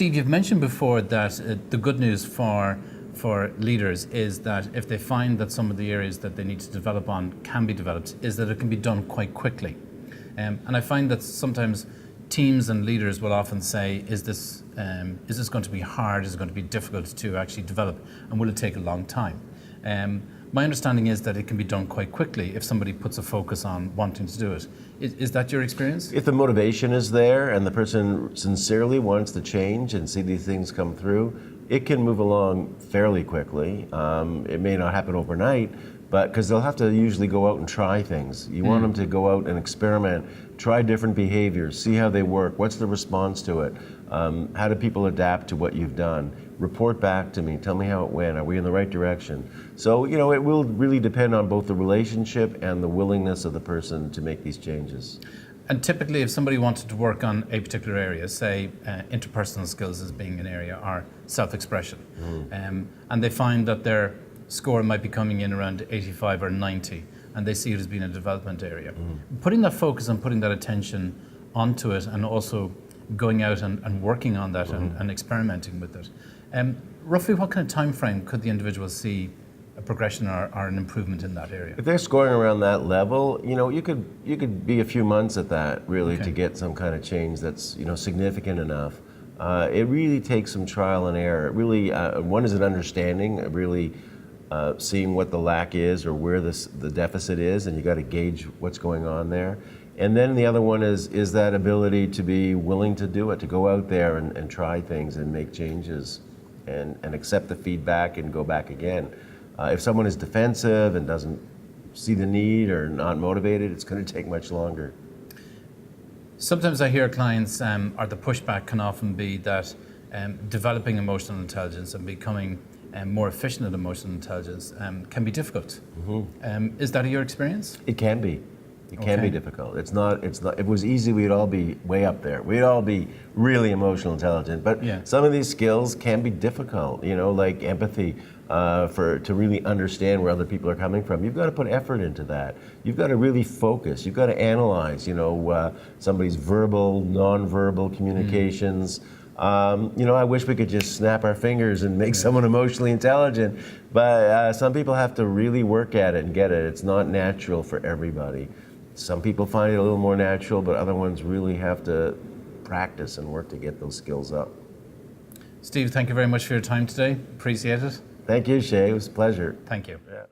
Steve, you've mentioned before that the good news for leaders is that if they find that some of the areas that they need to develop on can be developed, is that it can be done quite quickly. And I find that sometimes teams and leaders will often say, is this going to be hard? Is it going to be difficult to actually develop? And will it take a long time? My understanding is that it can be done quite quickly if somebody puts a focus on wanting to do it. Is that your experience? If the motivation is there and the person sincerely wants to change and see these things come through, it can move along fairly quickly. It may not happen overnight, but because they'll have to usually go out and try things. You want them to go out and experiment, try different behaviors, see how they work, what's the response to it, how do people adapt to what you've done, report back to me, tell me how it went, are we in the right direction? So, it will really depend on both the relationship and the willingness of the person to make these changes. And typically, if somebody wanted to work on a particular area, say interpersonal skills as being an area, or self-expression, and they find that their score might be coming in around 85 or 90, and they see it as being a development area. Putting that focus and putting that attention onto it, and also going out and working on that and experimenting with it. Roughly what kind of time frame could the individual see a progression or an improvement in that area? If they're scoring around that level, you could be a few months at that really to get some kind of change that's significant enough. It really takes some trial and error. It really, one is an understanding, really seeing what the lack is or where the deficit is, and you got to gauge what's going on there. And then the other one is that ability to be willing to do it, to go out there and try things and make changes and accept the feedback and go back again. If someone is defensive and doesn't see the need or not motivated, it's going to take much longer. Sometimes I hear clients, or the pushback can often be that developing emotional intelligence and becoming more efficient at emotional intelligence can be difficult. Is that your experience? It can be. It can be difficult. It's not. If it was easy, we'd all be way up there. We'd all be really emotional intelligent. But some of these skills can be difficult. Like empathy, to really understand where other people are coming from. You've got to put effort into that. You've got to really focus. You've got to analyze. Somebody's verbal, non-verbal communications. I wish we could just snap our fingers and make someone emotionally intelligent, but some people have to really work at it and get it. It's not natural for everybody. Some people find it a little more natural, but other ones really have to practice and work to get those skills up. Steve, thank you very much for your time today. Appreciate it. Thank you, Shay. It was a pleasure. Thank you. Yeah.